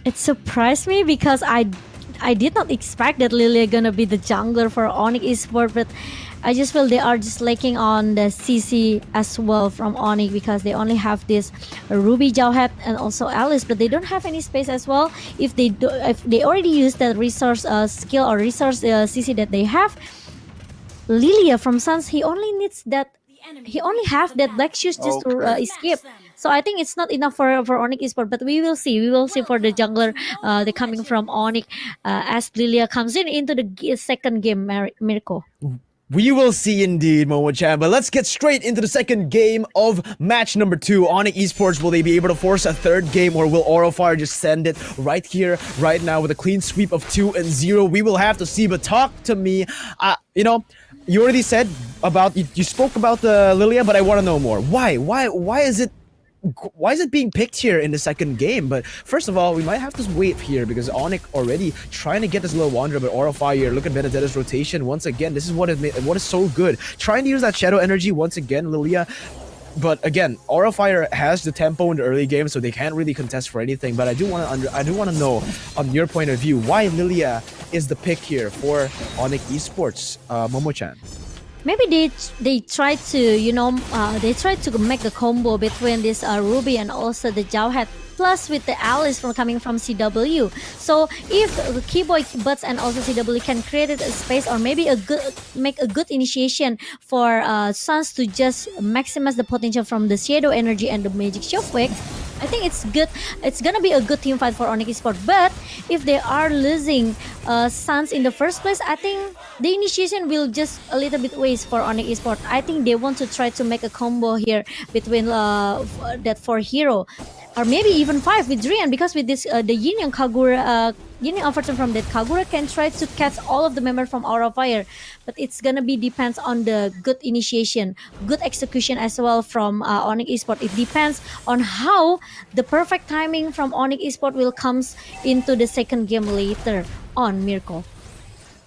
It surprised me because I did not expect that Lylia gonna be the jungler for ONIC Esport, but I just feel they are just lacking on the CC as well from ONIC because they only have this Ruby, Jawhead, and also Alice, but they don't have any space as well. If they already use that resource skill or resource CC that they have, Lylia from Suns, he only have that black shoes just to Okay. escape. So I think it's not enough for ONIC Esport, but we will see. We will see for the jungler, the coming from ONIC, as Lylia comes in into the second game, Mirko. We will see indeed, Momo-chan, but let's get straight into the second game of match number 2. ONIC Esports, will they be able to force a third game, or will Aurofire just send it right here, right now, with a clean sweep of 2-0? We will have to see, but talk to me. You already said about, you spoke about the Lylia, but I want to know more. Why is it being picked here in the second game? But first of all, we might have to wait here because ONIC already trying to get this little wanderer, but Aurofire, look at Benedetta's rotation once again. This is what is so good. Trying to use that shadow energy once again, Lylia. But again, Aurofire has the tempo in the early game, so they can't really contest for anything. But I do want to know, on your point of view, why Lylia is the pick here for ONIC Esports, Momo-chan. Maybe they try to they try to make a combo between this Ruby and also the Jawhead, plus with the Alice coming from CW. So if Keyboy Butts and also CW can create a space, or maybe make a good initiation for Suns to just maximize the potential from the Shadow Energy and the Magic Shockwave, I think it's good. It's gonna be a good team fight for ONIC Esport. But if they are losing Suns in the first place, I think the initiation will just a little bit waste for ONIC Esport. I think they want to try to make a combo here between that 4 hero, or maybe even 5 with Drian, because with this the Yin and Kagura, Yin and Overton from that Kagura can try to catch all of the members from Aurofire, but it's gonna be depends on the good initiation, good execution as well from ONIC Esport. It depends on how the perfect timing from ONIC Esport will comes into the second game later on, Mirko.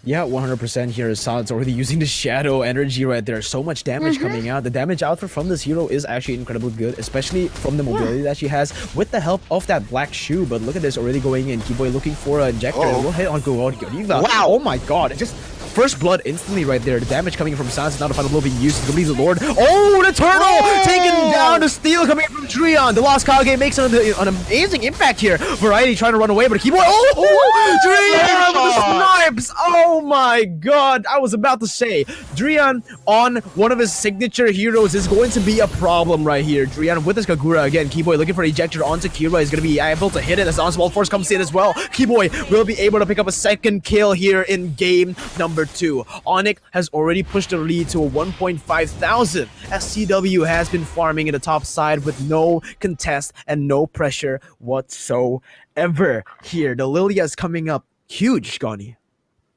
Yeah, 100% here. Assad's already using the shadow energy right there. So much damage coming out. The damage output from this hero is actually incredibly good, especially from the mobility that she has with the help of that black shoe. But look at this, already going in. Keyboy looking for an injector. We'll hit on Godiva. Wow. Oh my god. Just first blood instantly right there. The damage coming in from Sans is not a final blow being used. Believe the Lord. Oh, the turtle taken down. The steal coming in from Drian. The Lost Kage makes an amazing impact here. Variety trying to run away, but Keyboy. Oh, Drian with the snipes. Oh my god. I was about to say, Drian on one of his signature heroes is going to be a problem right here. Drian with his Kagura again. Keyboy looking for an ejector onto Kira. Is going to be able to hit it as Onslaught Force comes in as well. Keyboy will be able to pick up a second kill here in game number 2. ONIC has already pushed the lead to a 1.5 thousand as CW has been farming in the top side with no contest and no pressure whatsoever here. The Lylia is coming up huge, Goni.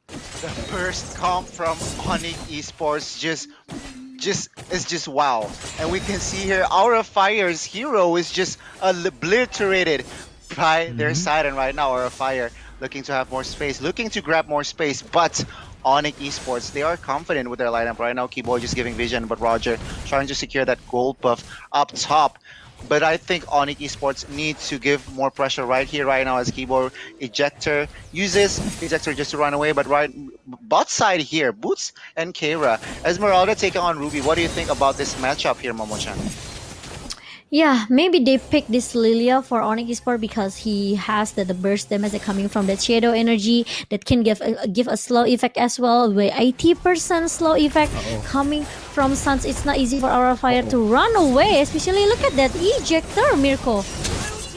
The first comp from ONIC Esports is just wow. And we can see here Aurofire's hero is just obliterated by their side, and right now Aurofire looking to have more space, looking to grab more space, but ONIC Esports, they are confident with their lineup right now. Keyboy just giving vision, but Roger trying to secure that gold buff up top. But I think ONIC Esports needs to give more pressure right here, right now, as Keyboard Ejector uses Ejector just to run away. But right bot side here, Boots and Keira. Esmeralda taking on Ruby. What do you think about this matchup here, Momo-chan? Yeah, maybe they picked this Lylia for ONIC Esport because he has the burst damage coming from that shadow energy that can give a slow effect as well. With 80% slow effect coming from Suns, it's not easy for Aurofire to run away. Especially look at that ejector, Mirko.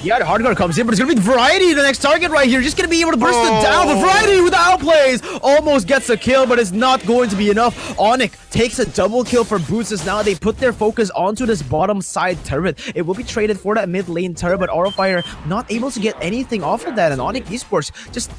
Yeah, the hardcore comes in, but it's gonna be Variety, the next target right here. Just gonna be able to burst it down. But Variety with the outplays almost gets a kill, but it's not going to be enough. ONIC takes a double kill for Boots as now they put their focus onto this bottom side turret. It will be traded for that mid lane turret, but Aurofire not able to get anything off of that, and ONIC Esports just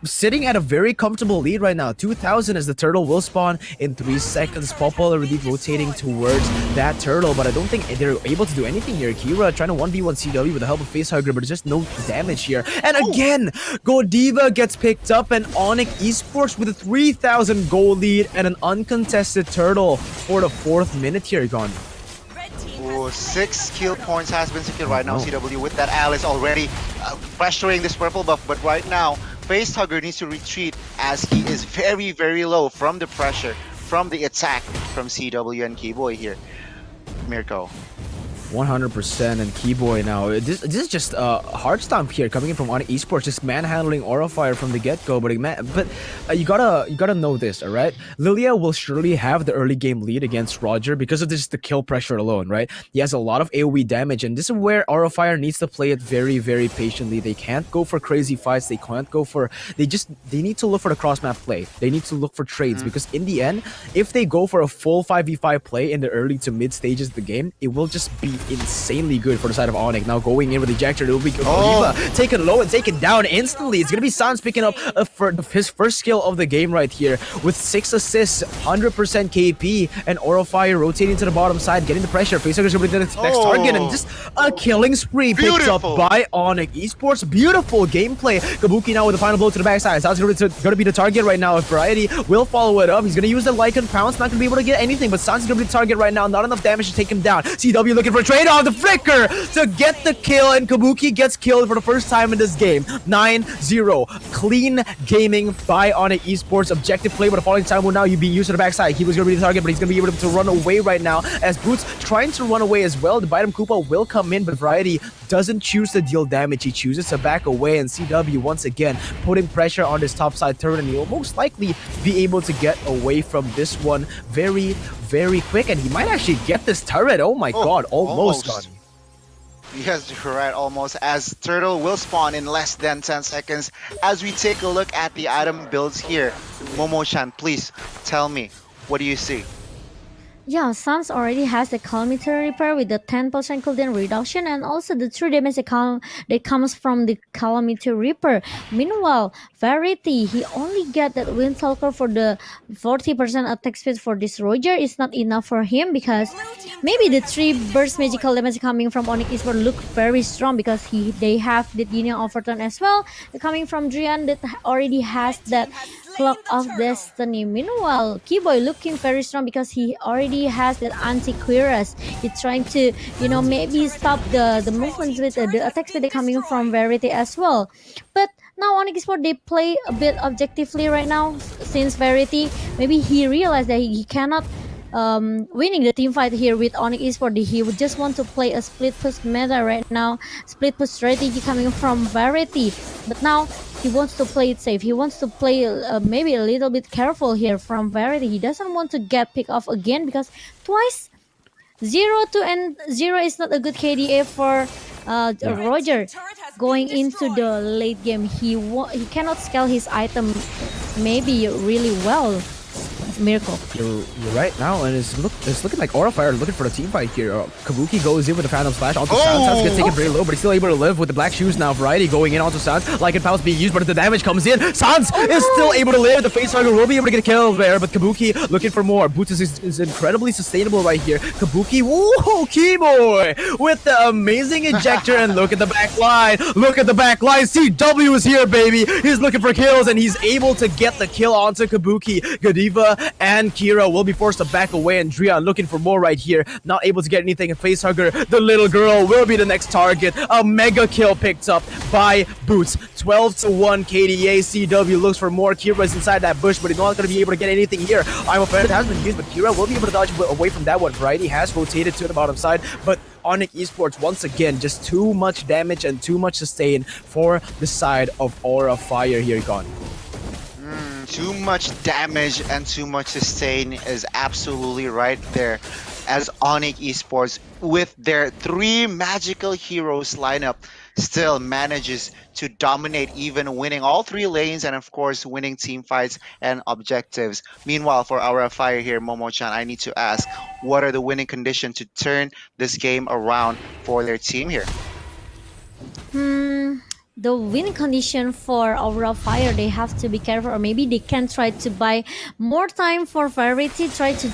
sitting at a very comfortable lead right now. 2,000 as the turtle will spawn in 3 seconds. Popol already rotating towards that turtle, but I don't think they're able to do anything here. Kira trying to 1v1 CW with the help of Facehugger, but there's just no damage here. And again, Godiva gets picked up, and ONIC Esports with a 3,000 gold lead and an uncontested turtle for the 4th minute here, gone. Ooh, Oh, 6 kill points has been secured right now. Oh. CW with that Alice already pressuring this purple buff, but right now Facehugger needs to retreat as he is very, very low from the pressure, from the attack from CW and Keyboy here. Mirko. 100% and Keyboy now. This is just a hard stomp here coming in from ONIC Esports, just manhandling Aura Fire from the get-go. But you gotta know this, all right? Lylia will surely have the early game lead against Roger because of this the kill pressure alone, right? He has a lot of AoE damage, and this is where Aura Fire needs to play it very, very patiently. They can't go for crazy fights. They can't go for. They need to look for the cross map play. They need to look for trades because in the end, if they go for a full 5v5 play in the early to mid stages of the game, it will just be insanely good for the side of ONIC. Now going in with ejector, it will be taken low and taken down instantly. It's gonna be Sans picking up for his first skill of the game right here with 6 assists, 100% KP, and Aura Fire rotating to the bottom side, getting the pressure. Facehugger's gonna be the next target, and just a killing spree picked up by ONIC Esports. Beautiful gameplay. Kabuki now with the final blow to the backside. Sans gonna be the target right now. If Variety will follow it up, he's gonna use the Lycan Pounce, not gonna be able to get anything, but Sans is gonna be the target right now. Not enough damage to take him down. CW looking for a trade on the flicker to get the kill, and Kabuki gets killed for the first time in this game. 9-0. Clean gaming by ONIC Esports. Objective play, but the following time will now be used to the backside. He was going to be the target, but he's going to be able to run away right now as Boots trying to run away as well. The Bite him Koopa will come in, but Variety doesn't choose to deal damage. He chooses to back away, and CW once again putting pressure on this top side turret, and he'll most likely be able to get away from this one very, very quick, and he might actually get this turret. Oh my god, almost gone. Yes, you're right, almost, as Turtle will spawn in less than 10 seconds. As we take a look at the item builds here, Momo-chan, please tell me, what do you see? Yeah, Sans already has the Calamity Reaper with the 10% cooldown reduction and also the 3 damage that comes from the Calamity Reaper. Meanwhile, Verity, he only get that Windstalker for the 40% attack speed for this Roger. Is not enough for him because maybe the 3 burst magical damage coming from ONIC Esports look very strong because they have the Yin Yang Overturn as well. Coming from Drian that already has that Clock of Destiny. Meanwhile, Keyboy looking very strong because he already has that anti-Cuirass. He's trying to, maybe stop the movements with the attack speed coming from Verity as well. But now ONIC Esports, they play a bit objectively right now since Verity, maybe he realized that he cannot winning the team fight here with ONIC Esports. He would just want to play a split push meta right now, split push strategy coming from Verity. But now he wants to play it safe. He wants to play maybe a little bit careful here from Verity. He doesn't want to get picked off again because twice 0-2 and 0 is not a good KDA for Roger. Going into the late game, he cannot scale his item maybe really well. Miracle. You're right now, and it's looking like Aura Fire looking for the team fight here. Kabuki goes in with the Phantom Splash onto Sans. Sans gets taken very low, but he's still able to live with the black shoes now. Variety going in onto Sans. Lycan Pounce being used, but the damage comes in. Sans is still able to live. The Facehugger will be able to get a kill there, but Kabuki looking for more. Boots is incredibly sustainable right here. Kabuki, whoa, Keyboy with the amazing ejector, and look at the back line. Look at the back line. CW is here, baby. He's looking for kills, and he's able to get the kill onto Kabuki. Godiva and Kira will be forced to back away, and Drian looking for more right here, not able to get anything. A Facehugger, the little girl, will be the next target. A mega kill picked up by Boots. 12-1 KDA. CW looks for more. Kira's inside that bush, but he's not going to be able to get anything here. I'm a fan has been used, but Kira will be able to dodge away from that one. Variety has rotated to the bottom side, but ONIC Esports once again just too much damage and too much sustain for the side of Aura Fire here. Gone. Too much damage and too much sustain is absolutely right there, as ONIC Esports with their 3 magical heroes lineup still manages to dominate, even winning all 3 lanes and of course winning team fights and objectives. Meanwhile, for our Fire here, Momo-chan, I need to ask, what are the winning conditions to turn this game around for their team here? The winning condition for Aura Fire, they have to be careful, or maybe they can try to buy more time for Variety, try to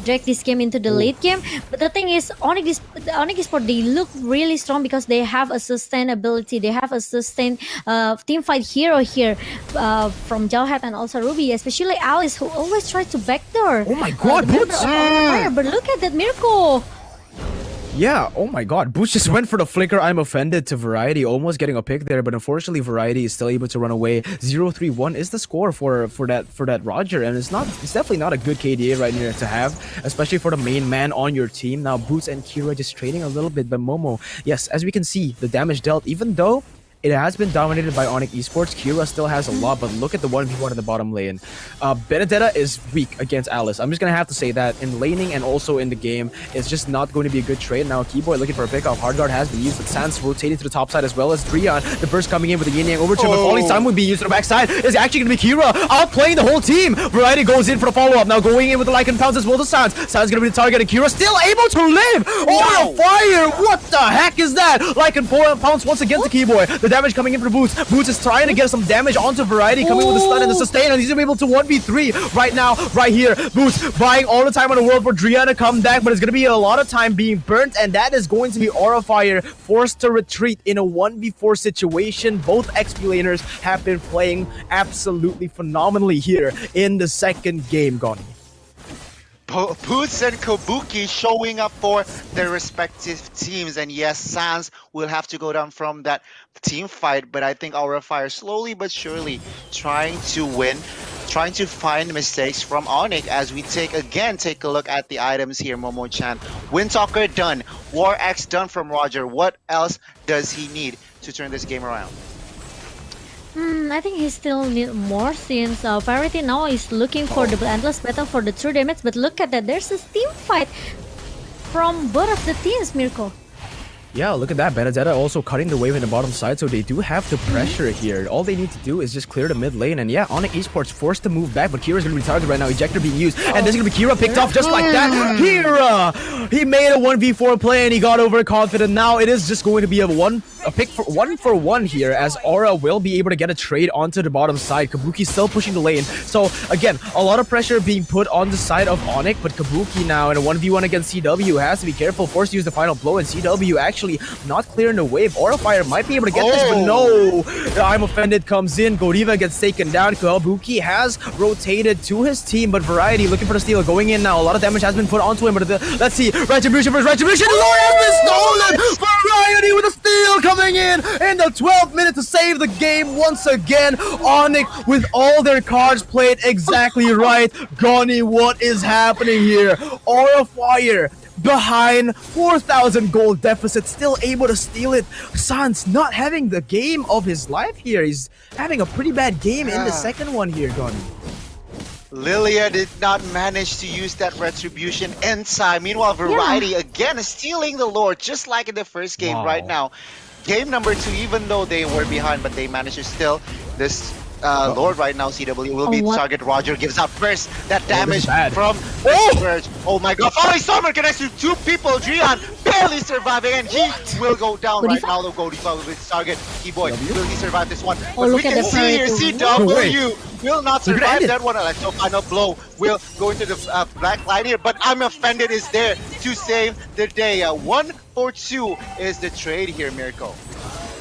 drag this game into the late game. But the thing is, ONIC Esports, they look really strong because they have a sustainability. They have a sustained team fight hero here from Jawhead and also Ruby, especially Alice, who always tries to backdoor. Oh my god, Fire. But look at that miracle. Yeah, oh my god. Boots just went for the flicker. I'm offended to Variety, almost getting a pick there, but unfortunately Variety is still able to run away. 0-3-1 is the score for that Roger, and it's definitely not a good KDA right here to have, especially for the main man on your team. Now Boots and Kira just trading a little bit, but Momo, yes, as we can see, the damage dealt, even though it has been dominated by ONIC Esports. Kira still has a lot, but look at the 1v1 in the bottom lane. Benedetta is weak against Alice. I'm just going to have to say that in laning and also in the game, it's just not going to be a good trade. Now, Keyboy looking for a pickoff. Hardguard has been used, but Sans rotating to the top side as well as Drian. The burst coming in with the yin yang overture, but Falling Sun would be used to the backside. Is actually going to be Kira outplaying the whole team. Variety goes in for the follow-up. Now going in with the Lycan Pounce as well to Sans. Sans going to be the target, and Kira still able to live! Oh, fire! What the heck is that? Lycan Pounce once again to Keyboy. The damage coming in for Boots. Boots is trying to get some damage onto Variety, coming with the stun and the sustain, and he's able to 1v3 right now, right here. Boots buying all the time in the world for Drian to come back, but it's going to be a lot of time being burnt, and that is going to be Aura Fire forced to retreat in a 1v4 situation. Both XP laners have been playing absolutely phenomenally here in the second game, Goni. Boots and Kabuki showing up for their respective teams, and yes, Sans will have to go down from that team fight, but I think Aura Fire slowly but surely trying to win, trying to find mistakes from ONIC as we take a look at the items here. Momo-chan, Windtalker done, War Axe done from Roger. What else does he need to turn this game around? I think he still need more since Variety now is looking for the endless battle for the true damage. But look at that, there's a team fight from both of the teams, Mirko. Yeah, look at that. Benedetta also cutting the wave in the bottom side, so they do have the pressure here. All they need to do is just clear the mid lane, and yeah, ONIC Esports forced to move back, but Kira's going to be targeted right now. Ejector being used, and this is going to be Kira picked off just like that. Kira! He made a 1v4 play, and he got overconfident. Now it is just going to be a pick for one here, as Aura will be able to get a trade onto the bottom side. Kabuki still pushing the lane. So again, a lot of pressure being put on the side of ONIC, but Kabuki now in a 1v1 against CW has to be careful, forced to use the final blow, and CW actually not clearing the wave. Aura Fire might be able to get this, but no! I'm Offended comes in, Godiva gets taken down. Kabuki has rotated to his team, but Variety looking for the steal, going in now. A lot of damage has been put onto him, but let's see, Retribution versus Retribution, Lord has been stolen! Variety with a steal coming in the 12th minute to save the game once again. ONIC with all their cards played exactly right. Goni, what is happening here? Aura Fire behind 4,000 gold deficit, still able to steal it. Sans not having the game of his life here. He's having a pretty bad game in the second one here, Goni. Lylia did not manage to use that retribution inside. Meanwhile, Variety again is stealing the Lord, just like in the first game right now. Game number 2, even though they were behind, but they managed to steal this Lord right now. CW will be the target. Roger gives out first that damage from Verge. Oh my god, Falling Stormer connects to 2 people. Drian barely surviving, and he will go down right now. The Godiva will be the target. Keyboy, will he survive this one? But we can see here, CW will not survive that one. Like, so final blow will go into the black line here, but I'm Offended is there to save the day. 1-for-2 is the trade here, Mirko.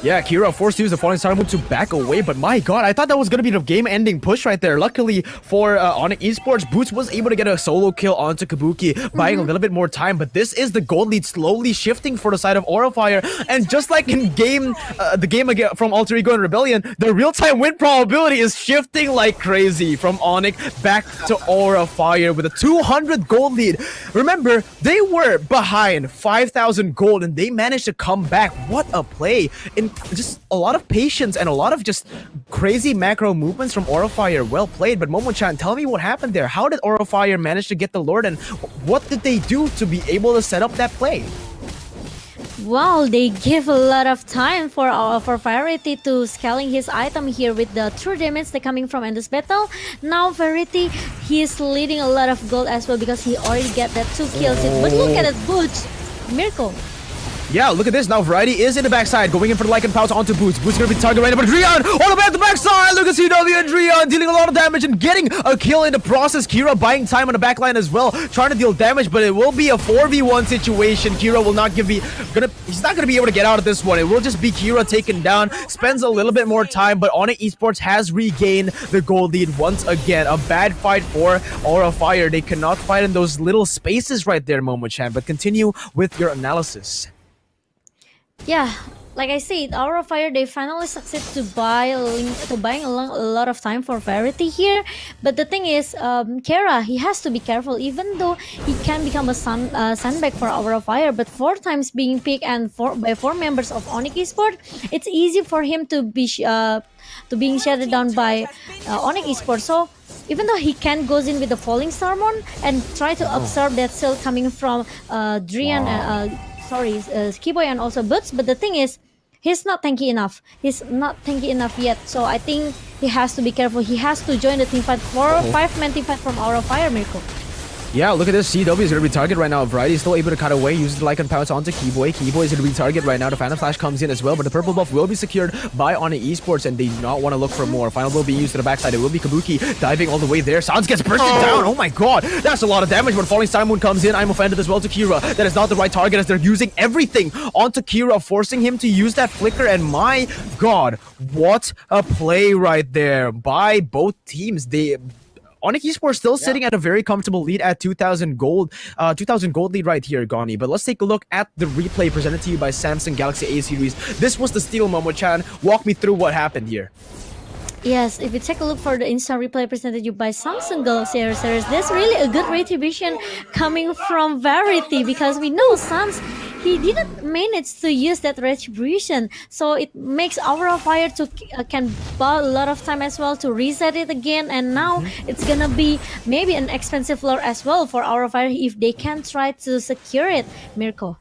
Yeah, Kira forced to use the Falling Star move to back away, but my god, I thought that was going to be the game-ending push right there. Luckily for ONIC Esports, Boots was able to get a solo kill onto Kabuki, buying a little bit more time, but this is the gold lead slowly shifting for the side of Aura Fire, and just like in the game again from Alter Ego and Rebellion, the real-time win probability is shifting like crazy from ONIC back to Aura Fire with a 200 gold lead. Remember, they were behind 5,000 gold, and they managed to come back. What a play! In just a lot of patience and a lot of just crazy macro movements from Aura Fire. Well played, but Momo-chan, tell me what happened there. How did Aura Fire manage to get the Lord, and what did they do to be able to set up that play? Wow, they give a lot of time for Variety to scaling his item here with the true damage that coming from Endless Battle. Now Variety, he's leading a lot of gold as well because he already get that 2 kills. But look at it, Butch, Mirko. Yeah, look at this. Now Variety is in the backside, going in for the Lycan Pouch onto Boots. Boots going to be targeted right now, but Drian all the way at the backside. Look at CW and Drian dealing a lot of damage and getting a kill in the process. Kira buying time on the backline as well, trying to deal damage, but it will be a 4v1 situation. Kira will not he's not gonna be able to get out of this one. It will just be Kira taken down. Spends a little bit more time, but ONIC Esports has regained the gold lead once again. A bad fight for Aura Fire. They cannot fight in those little spaces right there, Momo-chan, but continue with your analysis. Yeah, like I said, Aura Fire, they finally succeed to buying a lot of time for Verity here. But the thing is, Kara, he has to be careful. Even though he can become a sandbag for Aura Fire, but 4 times being picked and by 4 members of ONIC Esport, it's easy for him to being shut down by ONIC Esport. So even though he can goes in with the Falling Starmon and try to absorb that shield coming from Drian. Skiboy and also Boots, but the thing is, he's not tanky enough. He's not tanky enough yet, so I think he has to be careful. He has to join the team fight for 5-man team fight from Aura Fire, Mirko. Yeah, look at this. CW is going to be target right now. Variety is still able to cut away. Uses the Lycan Pouch onto Keyboy. Keyboy is going to be target right now. The Phantom Flash comes in as well, but the purple buff will be secured by ONIC Esports, and they do not want to look for more. Final blow being used to the backside. It will be Kabuki diving all the way there. Sans gets bursted down. Oh my god, that's a lot of damage. When Falling Star Moon comes in, I'm offended as well to Kira. That is not the right target as they're using everything onto Kira, forcing him to use that flicker. And my god, what a play right there by both teams. ONIC Esports still sitting at a very comfortable lead at 2,000 gold lead right here, Gani. But let's take a look at the replay presented to you by Samsung Galaxy A series. This was the steal, Momo-chan. Walk me through what happened here. Yes, if you take a look for the instant replay presented you by Samsung Galaxy A series, there's really a good retribution coming from Verity, because we know Sans, he didn't manage to use that retribution, so it makes Aura Fire to can buy a lot of time as well to reset it again, and now it's gonna be maybe an expensive lure as well for Aura Fire if they can try to secure it, Mirko.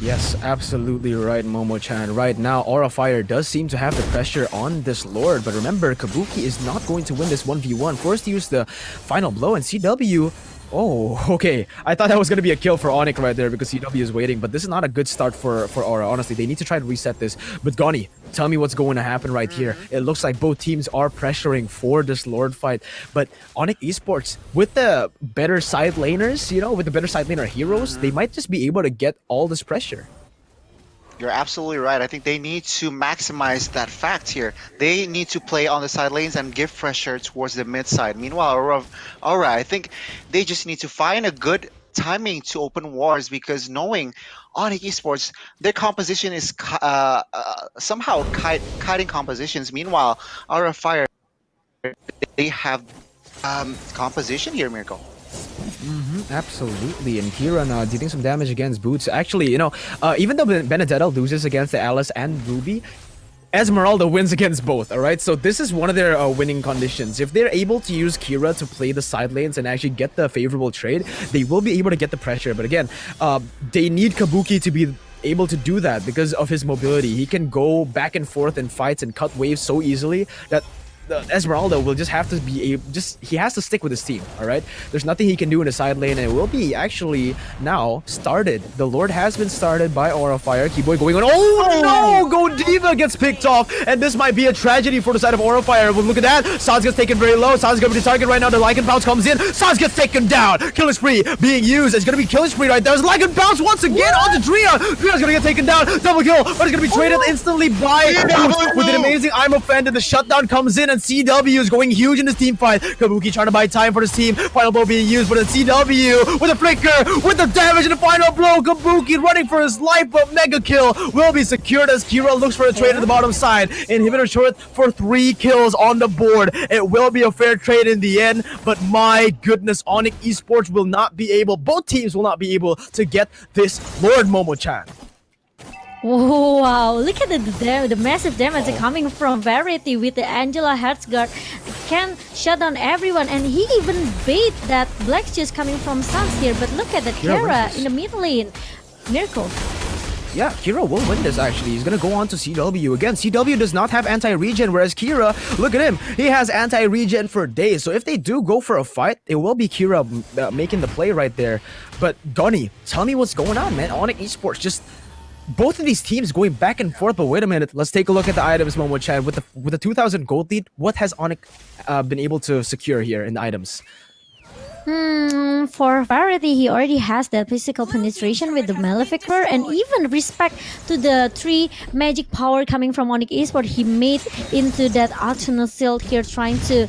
Yes, absolutely right, Momo-chan. Right now, Aura Fire does seem to have the pressure on this Lord, but remember, Kabuki is not going to win this 1v1. Forced to use the final blow, and CW... Oh, okay. I thought that was going to be a kill for ONIC right there because CW is waiting, but this is not a good start for Aura. Honestly, they need to try to reset this. But Gani, tell me what's going to happen right here. It looks like both teams are pressuring for this Lord fight, but ONIC Esports, with the better side laners, with the better side laner heroes, they might just be able to get all this pressure. You're absolutely right. I think they need to maximize that fact here. They need to play on the side lanes and give pressure towards the mid side. Meanwhile, Aura, I think they just need to find a good timing to open wars, because knowing ONIC Esports, their composition is somehow kiting compositions. Meanwhile, Aura Fire, they have composition here, Mirko. Absolutely, and Kieran dealing some damage against Boots. Actually, even though Benedetta loses against the Alice and Ruby, Esmeralda wins against both, alright? So this is one of their winning conditions. If they're able to use Kira to play the side lanes and actually get the favorable trade, they will be able to get the pressure. But again, they need Kabuki to be able to do that because of his mobility. He can go back and forth in fights and cut waves so easily that Esmeralda will just have to be he has to stick with his team, all right? There's nothing he can do in the side lane, and it will be actually now started. The Lord has been started by Aura Fire. Keyboy going on. Oh no! Godiva gets picked off, and this might be a tragedy for the side of Aura Fire. But look at that. Sans gets taken very low. Sans is going to be the target right now. The Lycan Bounce comes in. Sans gets taken down. Killing Spree being used. It's going to be Killing Spree right there. There's Lycan Bounce once again onto Drea. Drea's going to get taken down. Double kill, but it's going to be traded instantly by Boots with an amazing I'm offended. The shutdown comes in, and CW is going huge in this team fight. Kabuki trying to buy time for his team. Final blow being used, but it's CW with a flicker, with the damage, and the final blow. Kabuki running for his life, but mega kill will be secured as Kira looks for a trade at the bottom side. Inhibitor short for 3 kills on the board. It will be a fair trade in the end, but my goodness, ONIC Esports will not be able, both teams will not be able to get this Lord, Momo-chan. Wow, look at the massive damage coming from Verity with the Angela Heartsguard. Can shut down everyone, and he even bait that Black Juice coming from Sans here. But look at the Kira in the mid lane. Miracle. Yeah, Kira will win this actually. He's gonna go on to CW. Again, CW does not have anti-regen, whereas Kira, look at him. He has anti-regen for days. So if they do go for a fight, it will be Kira making the play right there. But Gunny, tell me what's going on, man. ONIC Esports just both of these teams going back and forth. But wait a minute, let's take a look at the items, Momo-chan. With the 2,000 gold lead, what has ONIC been able to secure here in the items? For variety, he already has that physical penetration with the Malefic Roar, and even respect to the 3 magic power coming from ONIC Esport. He made into that alternate shield here, trying to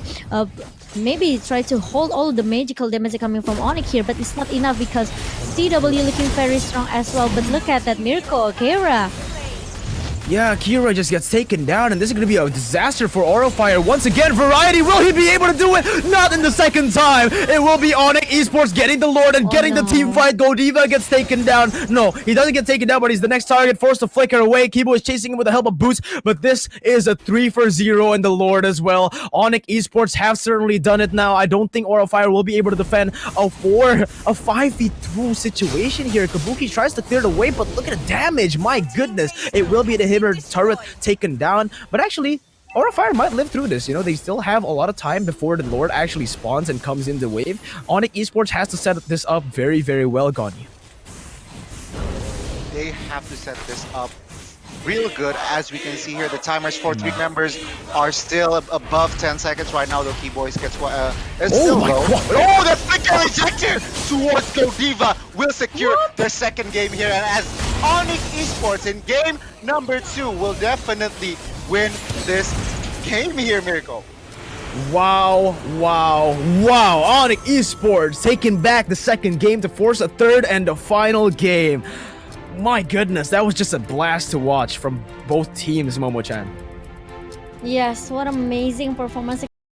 maybe try to hold all the magical damage coming from ONIC here, but it's not enough because CW looking very strong as well. But look at that Mirko, Kira. Yeah, Kira just gets taken down, and this is going to be a disaster for Orofire. Once again, Variety, will he be able to do it? Not in the second time. It will be ONIC Esports getting the Lord and getting the team fight. Godiva gets taken down. No, he doesn't get taken down, but he's the next target, forced to flicker away. Kibo is chasing him with the help of boots, but this is a 3-for-0 in the Lord as well. ONIC Esports have certainly done it now. I don't think Orofire will be able to defend a 5v2 situation here. Kabuki tries to clear the way, but look at the damage. My goodness. It will be the turret taken down, but actually Orofire might live through this. You know, they still have a lot of time before the Lord actually spawns and comes in the wave. ONIC Esports has to set this up very, very well, Goni. They have to set this up real good. As we can see here, the timers for 3 members are still above 10 seconds right now. The Keyboys gets it's still my low. God. Oh, the flicker ejected towards Godiva will secure their second game here. And as ONIC Esports in game number 2 will definitely win this game here, Mirko. Wow, wow, wow. ONIC Esports taking back the second game to force a third and a final game. My goodness, that was just a blast to watch from both teams, Momo-chan. Yes, what amazing performance.